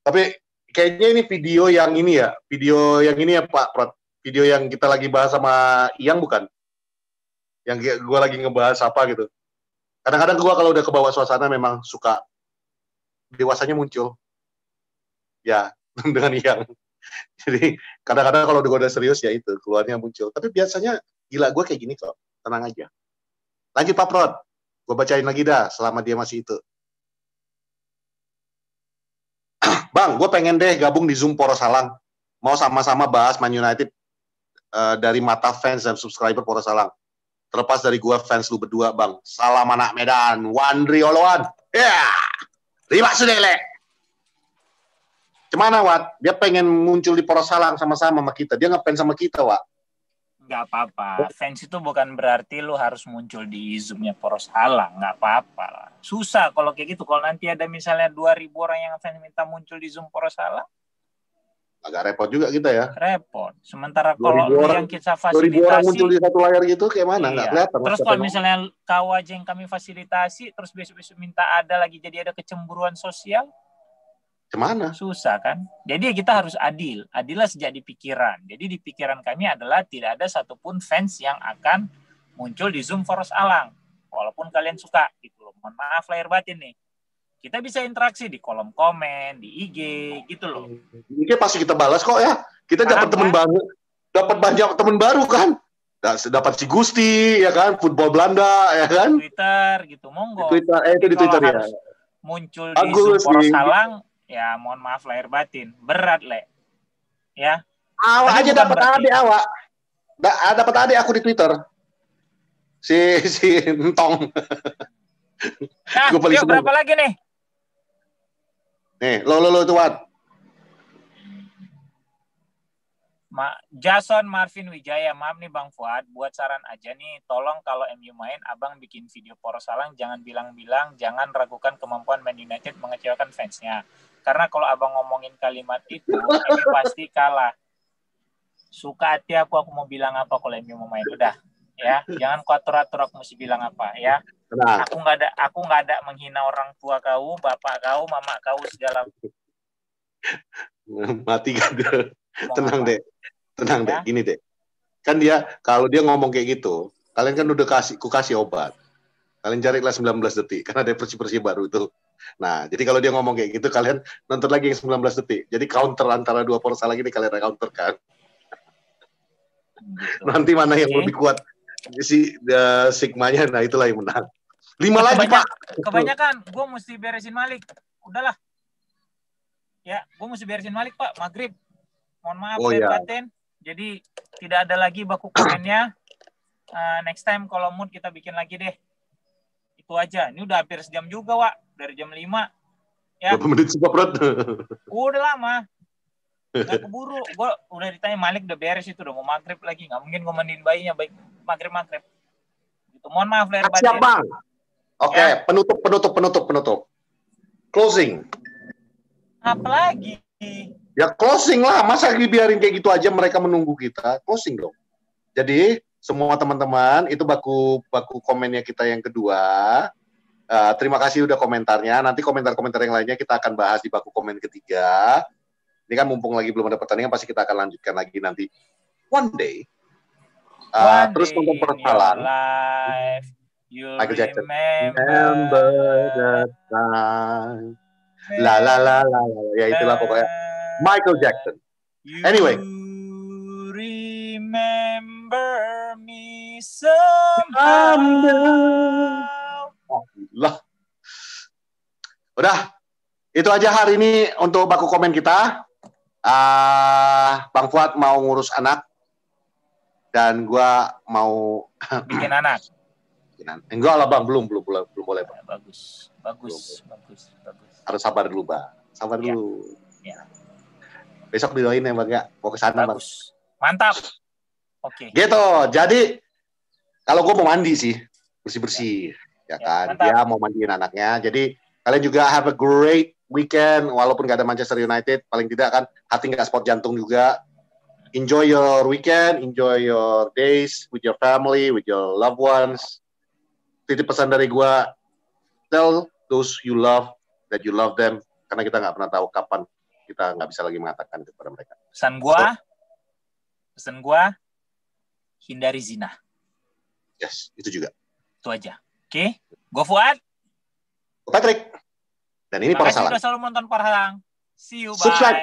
Tapi kayaknya ini video yang ini ya Pak Prot. Video yang kita lagi bahas sama Iyang bukan? Yang gue lagi ngebahas apa gitu. Kadang-kadang gue kalau udah kebawa suasana memang suka dewasanya muncul. Ya, dengan Iyang. Jadi kadang-kadang kalau gue udah serius ya itu, keluarnya muncul. Tapi biasanya gila gue kayak gini kok. Tenang aja. Lanjut Pak Prot. Gue bacain lagi dah selama dia masih itu. Bang, gue pengen deh gabung di Zoom Poros Salang. Mau sama-sama bahas Man United dari mata fans dan subscriber Poros Salang. Terlepas dari gue fans lu berdua, Bang. Salam anak Medan. Wandri Oloan. Ya. Riba Sudele. Gimana, Wat? Dia pengen muncul di Poros Salang sama-sama sama kita. Dia ngefans sama kita, Wat. Nggak apa-apa. Fans itu bukan berarti lu harus muncul di Zoom-nya Poros Salang. Nggak apa-apa. Susah kalau kayak gitu. Kalau nanti ada misalnya 2000 orang yang fans minta muncul di Zoom Poros Salang, Agak repot juga kita ya. Repot. Sementara 2000 kalau lu orang, yang kita 2000 orang muncul fasilitasi, di satu layar gitu kayak mana? Nggak iya. kelihatan. Terus siapa kalau yang ngomong. misalnya kau aja yang kami fasilitasi, terus besok-besok minta ada lagi, jadi ada kecemburuan sosial, Kemana? susah kan? Jadi kita harus adil. Adillah sejak di pikiran. Jadi di pikiran kami adalah tidak ada satupun fans yang akan muncul di Zoom Poros Alang. Walaupun kalian suka gitu loh. Mohon maaf lahir batin nih. Kita bisa interaksi di kolom komen, di IG gitu loh. Ini pasti kita balas kok ya. Kita dapat Paham, teman kan? baru, dapat banyak teman baru kan. Dapat si Gusti ya kan, football Belanda ya kan. Twitter gitu, monggo. Di Twitter, itu Tapi di kalau Twitter ya. harus muncul di Bagus Zoom Poros sih. Halang, ya mohon maaf lahir batin. Berat, Le. Ya. Awak Tapi aja bukan dapat berarti- adik awak. Dapat adik aku di Twitter. Si Entong. Nah, Gua paling yuk seneng. berapa lagi nih? Nih, lo itu Wat. Jason Marvin Wijaya, maaf nih Bang Fuad, buat saran aja nih, tolong kalau MU main, abang bikin video Poros Salang, jangan bilang-bilang, jangan ragukan kemampuan Man United mengecewakan fansnya. Karena kalau abang ngomongin kalimat itu, MU pasti kalah. Suka hati aku mau bilang apa kalau MU mau main, udah. Ya, jangan kau atur-atur aku mesti bilang apa, ya. Tenang. Aku nggak ada menghina orang tua kau, bapak kau, mama kau segala. Mati kan. Tenang apa. deh. Tenang Ya. deh, gini deh. Kan dia, kalau dia ngomong kayak gitu, kalian kan udah kasih obat. Kalian carilah 19 detik, karena ada versi-versi baru itu. Nah, jadi kalau dia ngomong kayak gitu, kalian nonton lagi yang 19 detik. Jadi counter antara dua Poros Salang ini kalian counter kan. Gitu. Nanti mana yang lebih kuat sigmanya, nah itulah yang menang. 5 lagi, Pak. Kebanyakan, gue mesti beresin Malik. Udahlah. Ya, gue mesti beresin Malik, Pak. Maghrib. Mohon maaf, Oh, ya. batin. Jadi, tidak ada lagi baku komennya. Next time, kalau mood kita bikin lagi deh. Itu aja. Ini udah hampir sejam juga, Wak. Dari jam 5. Ya. Berapa menit sih, Pak Prot? Udah lama. Gak keburu. Gue udah ditanya, Malik udah beres itu. Udah mau maghrib lagi. Gak mungkin gue mandiin bayinya. Baik maghrib-maghrib. Gitu. Mohon maaf, lahir batin. Siap, Bang. Oke, Ya. penutup. Closing. Apa lagi? Ya closing lah, masa dibiarin kayak gitu aja mereka menunggu kita, closing dong. Jadi semua teman-teman itu baku komennya kita yang kedua. Terima kasih udah komentarnya. Nanti komentar-komentar yang lainnya kita akan bahas di baku komen ketiga. Ini kan mumpung lagi belum ada pertandingan, pasti kita akan lanjutkan lagi nanti. One day. Terus nonton Poros Salang. Michael Jackson. Remember the time. La la la la, ya itulah pokoknya Michael Jackson. Anyway, you remember me somehow. Lah. Udah, itu aja hari ini untuk baku komen kita. Bang Fuad mau ngurus anak dan gua mau bikin anak. Enggak lah Bang, belum boleh Bang. Bagus. Harus sabar dulu Bang, dulu. Ya. Besok didoain ya Bang ya, mau ke sana Bang. Mantap. Oke. Gitu. Jadi kalau gue mau mandi sih, bersih ya kan. Mantap. Dia mau mandiin anaknya. Jadi kalian juga have a great weekend walaupun gak ada Manchester United, paling tidak kan hati nggak spot jantung juga. Enjoy your weekend, enjoy your days with your family, with your loved ones. Titip pesan dari gue, tell those you love that you love them, karena kita nggak pernah tahu kapan kita nggak bisa lagi mengatakan kepada mereka. Pesan gue, hindari zina. Yes, itu juga. Itu aja. Oke, gue Fuad. Patrick. Dan ini Poros Salang. Terima kasih sudah selalu menonton Poros Salang. See you, bye. Subscribe.